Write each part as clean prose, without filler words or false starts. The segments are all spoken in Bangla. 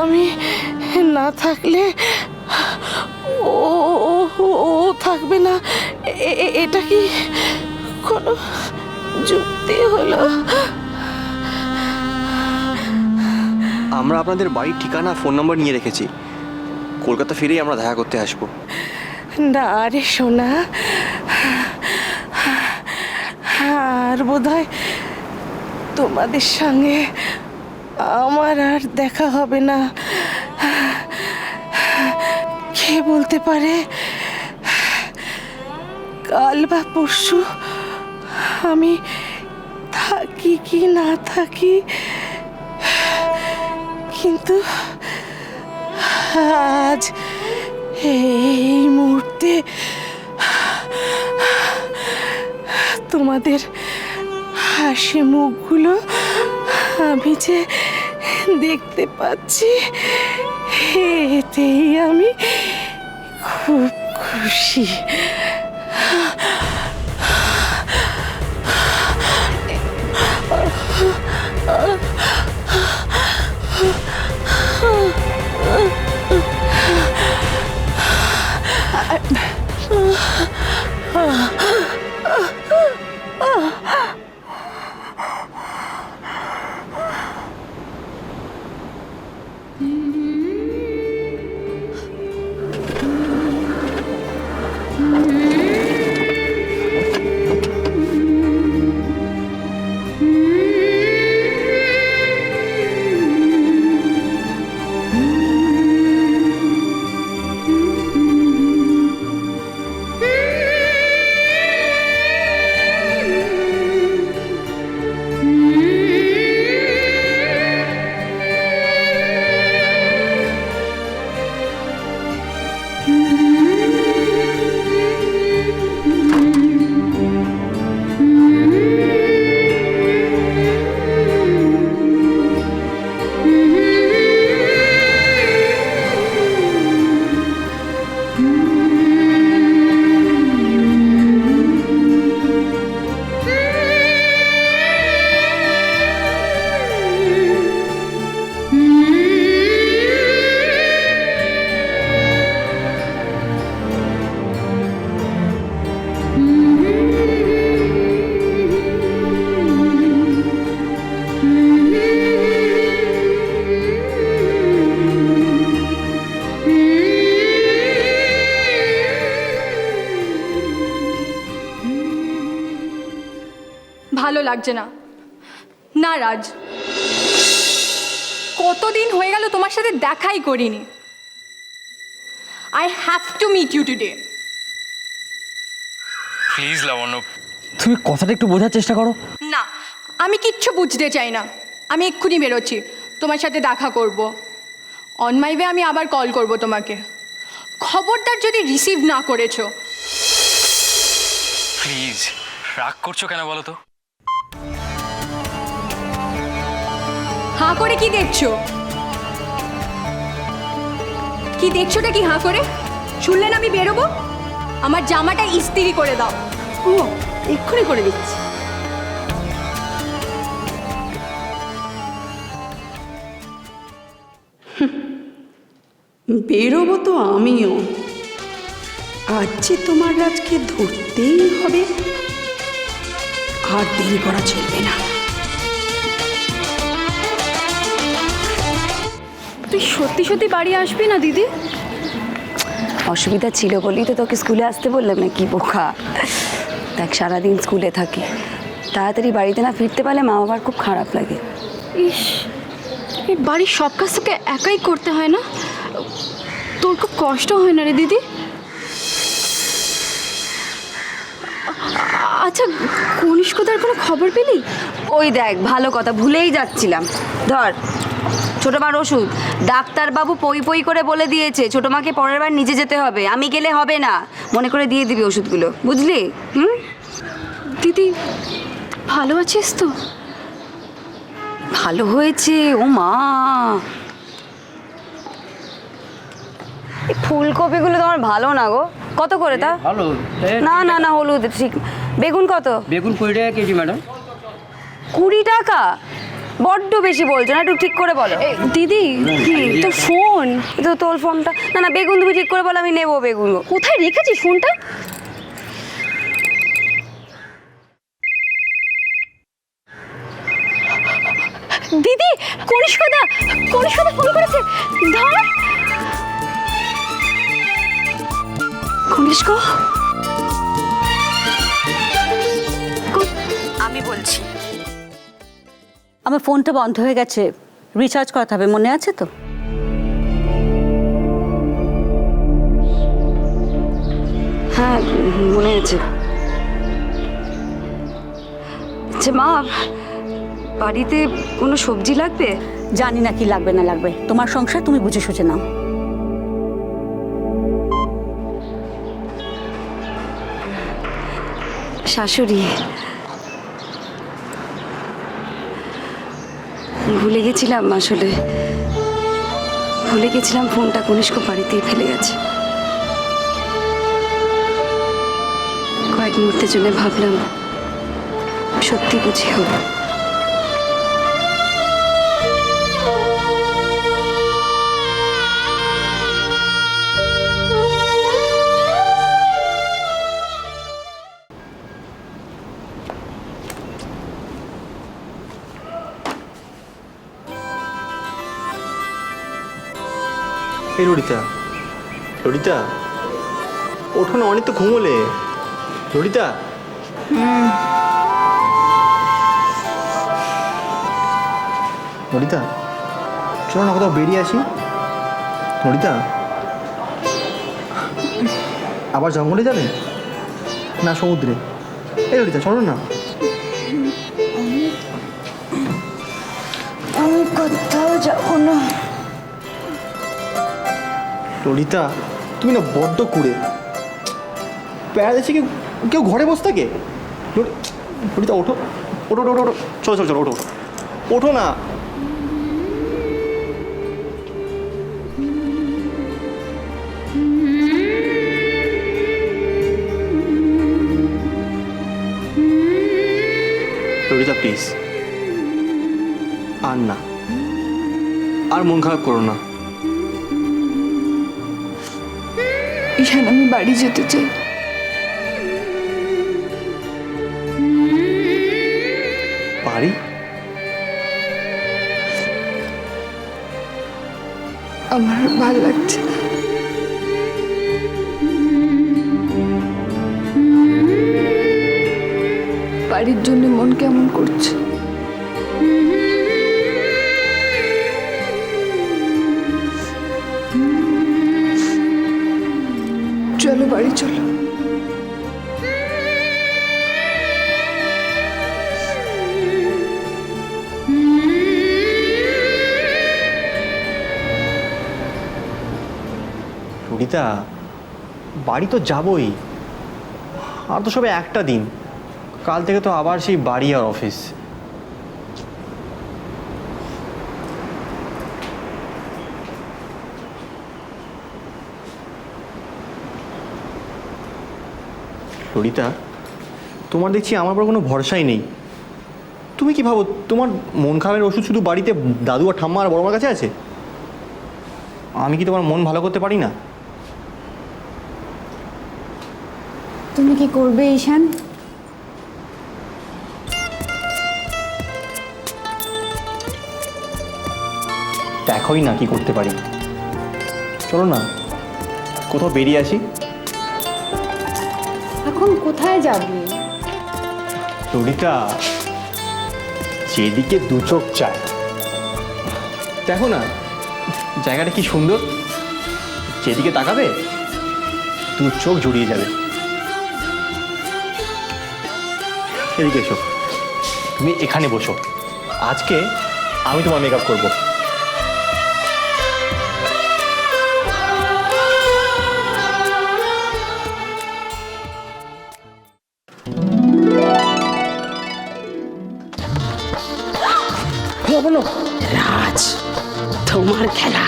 আমি না থাকলে ও ও থাকবে না, এটা কি কোনো যুক্তি হলো? আমরা আপনাদের বাড়ির ঠিকানা ফোন নম্বর নিয়ে রেখেছি, কলকাতা ফিরেই আমরা দেখা করতে আসবো। না রে সোনা, আর বোধহয় তোমাদের সঙ্গে আমার আর দেখা হবে না। কে বলতে পারে কাল বা পরশু আমি থাকি কি না থাকি, কিন্তু আজ এই মুহূর্তে তোমাদের হাসি মুখগুলো আমি যে দেখতে পাচ্ছি, এতেই আমি খুব খুশি। ভালো লাগছে না। না রাজ, কতদিন হয়ে গেল তোমার সাথে দেখাই করিনি। I have to meet you today. Please Labanya, তুমি কথাটা একটু বোঝার চেষ্টা করো। না, আমি কিচ্ছু বুঝতে চাই না। আমি এক্ষুনি বেরোচ্ছি, তোমার সাথে দেখা করব। অন মাই ওয়ে আমি আবার কল করব তোমাকে। খবরদার যদি রিসিভ না করেছো। প্লিজ, রাগ করছো কেন বলো তো? হাঁ করে কি দেখছো? কি দেখছোটা কি হাঁ করে? শুনলেন আমি বেরোবো? আমার জামাটা ইস্ত্রি করে দাও। ও, এক্ষুনি করে দিচ্ছি। বেরোবো তো আমিও। আজ যে তোমার রাজকে ধরতেই হবে, আর দেরি করা চলবে না। তুই সত্যি সত্যি বাড়ি আসবি না দিদি? অসুবিধা ছিল বলেই তো তোকে স্কুলে আসতে বললাম না, কি বোকা। দেখ, সারাদিন স্কুলে থাকি, তাড়াতাড়ি বাড়িতে না ফিরতে পারলে মা বাবার খুব খারাপ লাগে। ইস, এই বাড়ির সব কাজ তোকে একাই করতে হয় না? তোর খুব কষ্ট হয় না রে দিদি? আচ্ছা, কনিষ্কদার কোনো খবর পেলি? ওই দেখ, ভালো কথা, ভুলেই যাচ্ছিলাম। ধর ছোটো মার ওষুধ, ডাক্তারবাবু পই পই করে বলে দিয়েছে ছোটো মাকে পরের বার নিজে যেতে হবে, আমি গেলে হবে না। মনে করে দিয়ে দিবি ওষুধগুলো, বুঝলি? দিদি ভালো আছিস তো? ভালো হয়েছে। ও মা, এই ফুলকপিগুলো তোমার ভালো না গো। কত করে তা? ভালো। না না না, হলুদ ঠিক। বেগুন কত? বেগুন 20 টাকা কেজি ম্যাডাম। 20 টাকা? বড্ড বেশি বলছো না, একটু ঠিক করে বলো। দিদি তো ফোন তো তোর ফোনটা, না না বেগুন তুমি ঠিক করে বলো, আমি নেবো বেগুন। কোথায় রেখেছিস ফোনটা? দিদি, কনিষ্কদা ফোন করেছে, ধর। কনিষ্ক, আমি বলছি। আমার ফোনটা বন্ধ হয়ে গেছে, রিচার্জ করাতে হবে, মনে আছে তো? হ্যাঁ মনে আছে। আচ্ছা মা, বাড়িতে কোনো সবজি লাগবে? জানি না কি লাগবে না লাগবে, তোমার সংসার তুমি বুঝে সুঝে নাও। শাশুড়ি, ভুলে গেছিলাম, আসলে ভুলে গেছিলাম ফোনটা কনিষ্ক বাড়িতেই ফেলে গেছে। কয়েক মুহূর্তের জন্য ভাবলাম সত্যি বুঝি হবে। এই ললিতা, ললিতা ওঠো না, অনেক তো ঘুমোলে। ললিতা, ললিতা চলো না কোথাও বেরিয়ে আসি। ললিতা, আবার জঙ্গলে যাবে না সমুদ্রে? এই ললিতা চলো না। আমি কোথাও যাবো না। ললিতা তুমি না বড্ড কুড়ে, প্যারাদেশে কেউ কেউ ঘরে বসে থাকে। ললিতা ওঠো, ওঠো ওঠো ওঠো, চলো চলো চলো, ওঠো ওঠো, ওঠো না। ললিতা প্লিজ, আর না, আর মন খারাপ করো না। ঈশান, আমি বাড়ি যেতে চাই। বাড়ি? আমার ভালো লাগছে না। বাড়ির জন্য মন কেমন করছে। চলো বাড়ি চলো। ললিতা বাড়ি তো যাবই, আর তো সবে একটা দিন, কাল থেকে তো আবার সেই বাড়ি আর অফিস। ললিতা তোমার দেখছি আমার উপর কোনো ভরসাই নেই। তুমি কি ভাবো তোমার মন খারাপের ওষুধ শুধু বাড়িতে দাদু আর ঠাম্মা আর বড় মার কাছে আছে? আমি কি তোমার মন ভালো করতে পারি না? তুমি কি করবে ঈশান? দেখোই না কি করতে পারি। চলো না কোথাও বেরিয়ে আসি। এখন কোথায় যাবে? ললিতা যেদিকে দু চোখ চায়, দেখো না জায়গাটা কি সুন্দর, যেদিকে তাকাবে দু চোখ জুড়িয়ে যাবে। এদিকে এসো, তুমি এখানে বসো, আজকে আমি তোমার মেকআপ করবো। রাজ, তোমার খেলা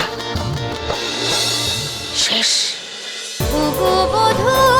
শেষ। বধূ